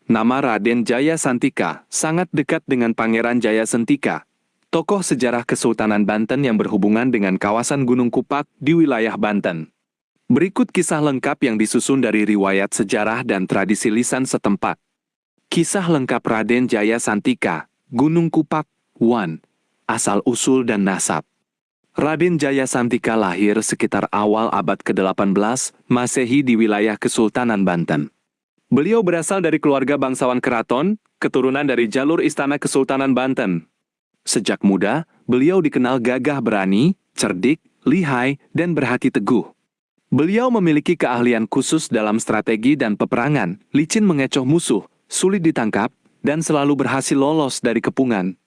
Nama Raden Jayasantika sangat dekat dengan Pangeran Jayasentika, tokoh sejarah Kesultanan Banten yang berhubungan dengan kawasan Gunung Kupak di wilayah Banten. Berikut kisah lengkap yang disusun dari riwayat sejarah dan tradisi lisan setempat. Kisah lengkap Raden Jayasantika, Gunung Kupak, 1. Asal-usul dan nasab. Raden Jayasantika lahir sekitar awal abad ke-18 Masehi di wilayah Kesultanan Banten. Beliau berasal dari keluarga bangsawan keraton, keturunan dari jalur istana Kesultanan Banten. Sejak muda, beliau dikenal gagah berani, cerdik, lihai, dan berhati teguh. Beliau memiliki keahlian khusus dalam strategi dan peperangan, licin mengecoh musuh, sulit ditangkap, dan selalu berhasil lolos dari kepungan.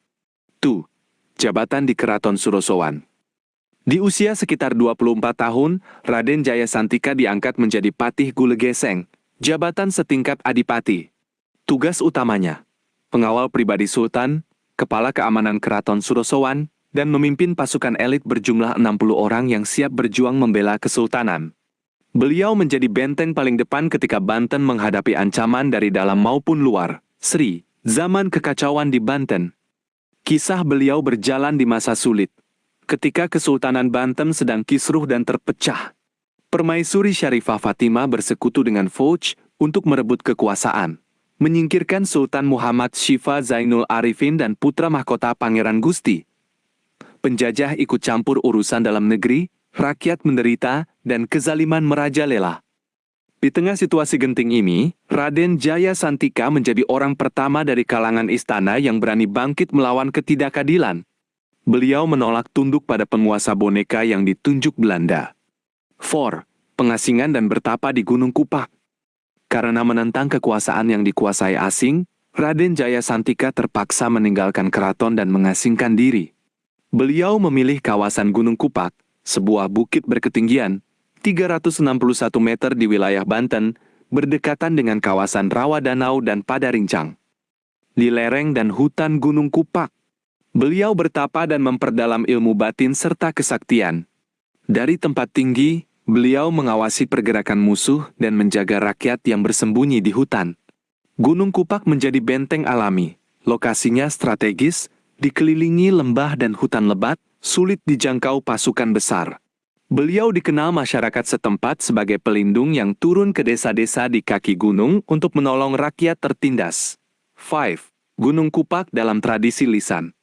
2. Jabatan di Keraton Surosowan. Di usia sekitar 24 tahun, Raden Jayasantika diangkat menjadi Patih Gulegeseng, jabatan setingkat adipati. Tugas utamanya, pengawal pribadi Sultan, kepala keamanan Keraton Surosowan, dan memimpin pasukan elit berjumlah 60 orang yang siap berjuang membela Kesultanan. Beliau menjadi benteng paling depan ketika Banten menghadapi ancaman dari dalam maupun luar. Sri, zaman kekacauan di Banten. Kisah beliau berjalan di masa sulit, ketika Kesultanan Banten sedang kisruh dan terpecah. Permaisuri Syarifah Fatimah bersekutu dengan Foch untuk merebut kekuasaan, menyingkirkan Sultan Muhammad Syifa Zainul Arifin dan putra mahkota Pangeran Gusti. Penjajah ikut campur urusan dalam negeri, rakyat menderita, dan kezaliman merajalela. Di tengah situasi genting ini, Raden Jayasantika menjadi orang pertama dari kalangan istana yang berani bangkit melawan ketidakadilan. Beliau menolak tunduk pada penguasa boneka yang ditunjuk Belanda. 4. Pengasingan dan bertapa di Gunung Kupak. Karena menentang kekuasaan yang dikuasai asing, Raden Jayasantika terpaksa meninggalkan keraton dan mengasingkan diri. Beliau memilih kawasan Gunung Kupak, sebuah bukit berketinggian 361 meter di wilayah Banten, berdekatan dengan kawasan Rawa Danau dan Padarincang. Di lereng dan hutan Gunung Kupak, beliau bertapa dan memperdalam ilmu batin serta kesaktian. Dari tempat tinggi, beliau mengawasi pergerakan musuh dan menjaga rakyat yang bersembunyi di hutan. Gunung Kupak menjadi benteng alami, lokasinya strategis, dikelilingi lembah dan hutan lebat, sulit dijangkau pasukan besar. Beliau dikenal masyarakat setempat sebagai pelindung yang turun ke desa-desa di kaki gunung untuk menolong rakyat tertindas. 5. Gunung Kupak dalam tradisi lisan.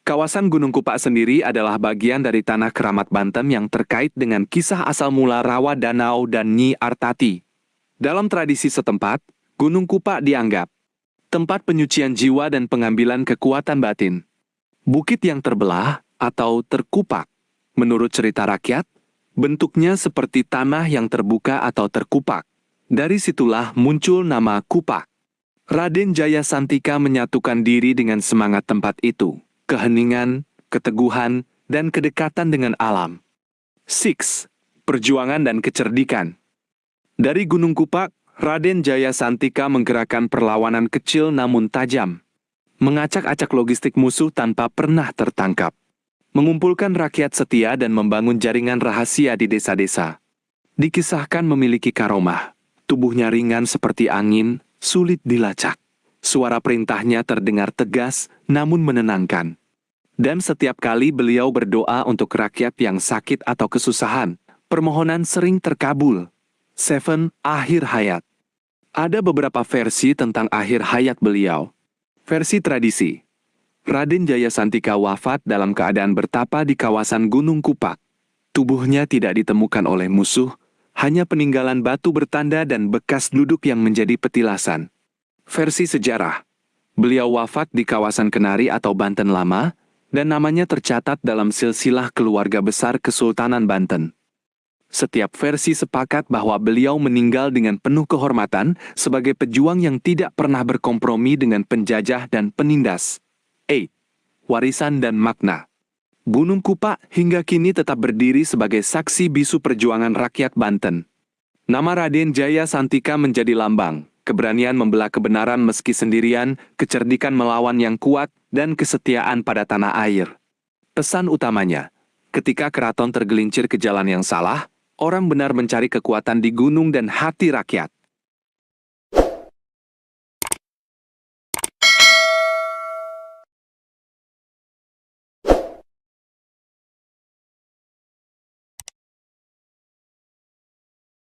Kawasan Gunung Kupak sendiri adalah bagian dari tanah keramat Banten yang terkait dengan kisah asal mula Rawa Danau dan Nyi Artati. Dalam tradisi setempat, Gunung Kupak dianggap tempat penyucian jiwa dan pengambilan kekuatan batin. Bukit yang terbelah atau terkupak. Menurut cerita rakyat, bentuknya seperti tanah yang terbuka atau terkupak. Dari situlah muncul nama Kupak. Raden Jayasantika menyatukan diri dengan semangat tempat itu. Keheningan, keteguhan, dan kedekatan dengan alam. 6. Perjuangan dan kecerdikan. Dari Gunung Kupak, Raden Jayasantika menggerakkan perlawanan kecil namun tajam. Mengacak-acak logistik musuh tanpa pernah tertangkap. Mengumpulkan rakyat setia dan membangun jaringan rahasia di desa-desa. Dikisahkan memiliki karomah. Tubuhnya ringan seperti angin, sulit dilacak. Suara perintahnya terdengar tegas, namun menenangkan. Dan setiap kali beliau berdoa untuk rakyat yang sakit atau kesusahan, permohonan sering terkabul. 7. Akhir hayat. Ada beberapa versi tentang akhir hayat beliau. Versi tradisi. Raden Jayasantika wafat dalam keadaan bertapa di kawasan Gunung Kupak. Tubuhnya tidak ditemukan oleh musuh, hanya peninggalan batu bertanda dan bekas duduk yang menjadi petilasan. Versi sejarah, beliau wafat di kawasan Kenari atau Banten Lama, dan namanya tercatat dalam silsilah keluarga besar Kesultanan Banten. Setiap versi sepakat bahwa beliau meninggal dengan penuh kehormatan sebagai pejuang yang tidak pernah berkompromi dengan penjajah dan penindas. 8. Warisan dan makna. Gunung Kupak hingga kini tetap berdiri sebagai saksi bisu perjuangan rakyat Banten. Nama Raden Jayasantika menjadi lambang keberanian membela kebenaran meski sendirian, kecerdikan melawan yang kuat, dan kesetiaan pada tanah air. Pesan utamanya, ketika keraton tergelincir ke jalan yang salah, orang benar mencari kekuatan di gunung dan hati rakyat.